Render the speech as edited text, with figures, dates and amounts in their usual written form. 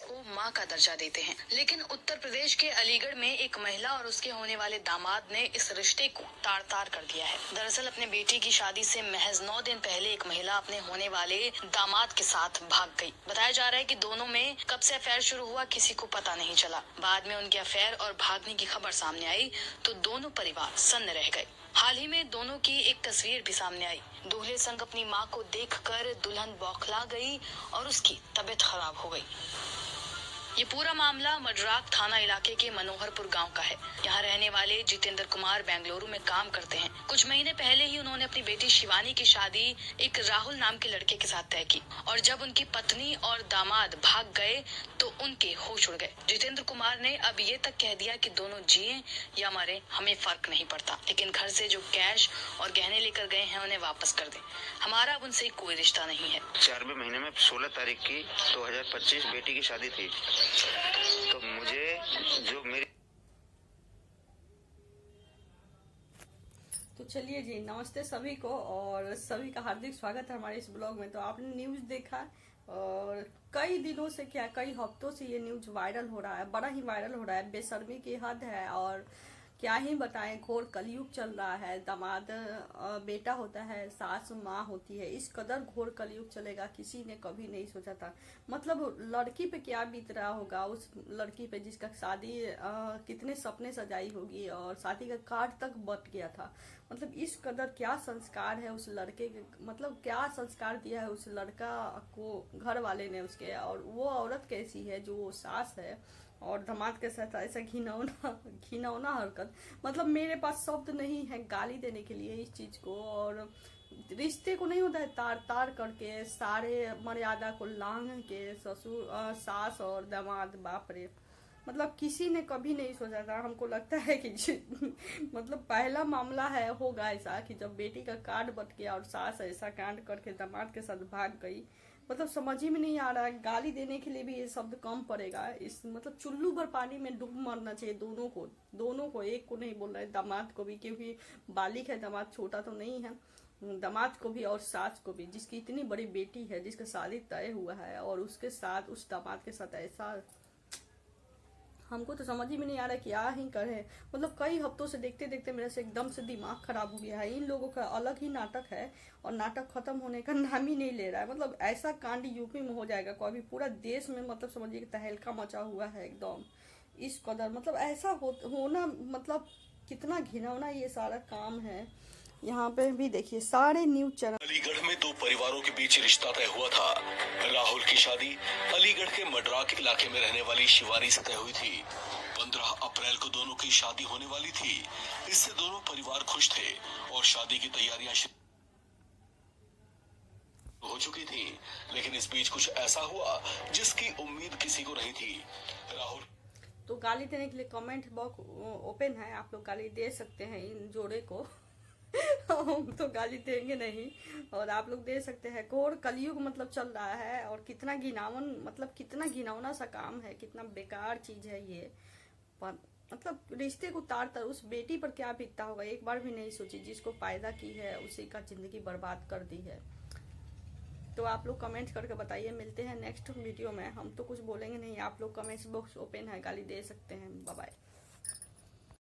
को मां का दर्जा देते हैं। लेकिन उत्तर प्रदेश के अलीगढ़ में एक महिला और उसके होने वाले दामाद ने इस रिश्ते को तार तार कर दिया है। दरअसल अपने बेटी की शादी से महज 9 दिन पहले एक महिला अपने होने वाले दामाद के साथ भाग गई। बताया जा रहा है कि दोनों में कब से अफेयर शुरू हुआ किसी को पता नहीं चला। बाद में उनके अफेयर और भागने की खबर सामने आई तो दोनों परिवार सन्न रह गए। हाल ही में दोनों की एक तस्वीर भी सामने आई। दूल्हे संग अपनी मां को देखकर दुल्हन बौखला गई और उसकी तबीयत खराब हो गई। ये पूरा मामला मडराक थाना इलाके के मनोहरपुर गांव का है। यहाँ रहने वाले जितेंद्र कुमार बेंगलुरु में काम करते हैं। कुछ महीने पहले ही उन्होंने अपनी बेटी शिवानी की शादी एक राहुल नाम के लड़के के साथ तय की और जब उनकी पत्नी और दामाद भाग गए तो उनके होश उड़ गए। जितेंद्र कुमार ने अब ये तक कह दिया कि दोनों जिए या मरे हमें फर्क नहीं पड़ता, लेकिन घर से जो कैश और गहने लेकर गए हैं उन्हें वापस कर दें। हमारा अब उनसे कोई रिश्ता नहीं है। 4वें महीने में 16 तारीख की 2025 बेटी की शादी थी, तो मुझे जो मेरी तो चलिए जी, नमस्ते सभी को और सभी का हार्दिक स्वागत है हमारे इस ब्लॉग में। तो आपने न्यूज़ देखा और कई दिनों से, क्या कई हफ्तों से ये न्यूज़ वायरल हो रहा है, बड़ा ही वायरल हो रहा है। बेशर्मी की हद है और क्या ही बताएं, घोर कलयुग चल रहा है। दामाद बेटा होता है, सास माँ होती है। इस कदर घोर कलयुग चलेगा किसी ने कभी नहीं सोचा था। मतलब लड़की पे क्या बीत रहा होगा, उस लड़की पे जिसका शादी कितने सपने सजाई होगी और शादी का कार्ड तक बट गया था। मतलब इस कदर क्या संस्कार है उस लड़के के, मतलब क्या संस्कार दिया है उस लड़का को घर वाले ने उसके। और वो औरत कैसी है जो सास है और दामाद के साथ ऐसा घिनौना हरकत। मतलब मेरे पास शब्द नहीं है गाली देने के लिए इस चीज को। और रिश्ते को नहीं होता है तार तार करके, सारे मर्यादा को लांघ के ससुर सास और दामाद, बाप रे। मतलब किसी ने कभी नहीं सोचा था। हमको लगता है कि मतलब पहला मामला है होगा ऐसा कि जब बेटी का कार्ड बट गया और सास ऐसा कांड करके दामाद के साथ भाग गई। मतलब समझ ही में नहीं आ रहा है। गाली देने के लिए भी ये शब्द कम पड़ेगा। इस मतलब चुल्लू भर पानी में डूब मरना चाहिए दोनों को, एक को नहीं बोल रहे, दामाद को भी, क्योंकि बालिक है दामाद, छोटा तो नहीं है। दामाद को भी और सास को भी, जिसकी इतनी बड़ी बेटी है, जिसका शादी तय हुआ है और उसके साथ, उस दामाद के साथ ऐसा, हमको तो समझ ही में नहीं आ रहा क्या ही करे। मतलब कई हफ्तों से देखते देखते मेरे से एकदम से दिमाग खराब हो गया है। इन लोगों का अलग ही नाटक है और नाटक खत्म होने का नाम ही नहीं ले रहा है। मतलब ऐसा कांड यूपी में हो जाएगा कभी, पूरा देश में मतलब समझिए कि तहलका मचा हुआ है एकदम। इस कदर मतलब ऐसा होना, मतलब कितना घिनौना ये सारा काम है। यहाँ पे भी देखिए सारे न्यूज चैनल। अलीगढ़ में दो परिवारों के बीच रिश्ता तय हुआ था। राहुल की शादी अलीगढ़ के मडराक इलाके में रहने वाली शिवानी से तय हुई थी। 15 अप्रैल को दोनों की शादी होने वाली थी। इससे दोनों परिवार खुश थे और शादी की तैयारियां हो चुकी थी। लेकिन इस बीच कुछ ऐसा हुआ जिसकी उम्मीद किसी को नहीं थी। राहुल तो गाली देने के लिए कमेंट बॉक्स ओपन है, आप लोग गाली दे सकते हैं इन जोड़े को। हम तो गाली देंगे नहीं और आप लोग दे सकते हैं। घोर कलयुग मतलब चल रहा है और कितना घिनौन, मतलब कितना घिनौना सा काम है, कितना बेकार चीज है ये। पर मतलब रिश्ते को तार तार, उस बेटी पर क्या बीतता होगा एक बार भी नहीं सोची। जिसको पैदा की है उसी का जिंदगी बर्बाद कर दी है। तो आप लोग कमेंट करके बताइए। मिलते हैं नेक्स्ट वीडियो में। हम तो कुछ बोलेंगे नहीं, आप लोग कमेंट्स बॉक्स ओपन है, गाली दे सकते हैं। Bye bye.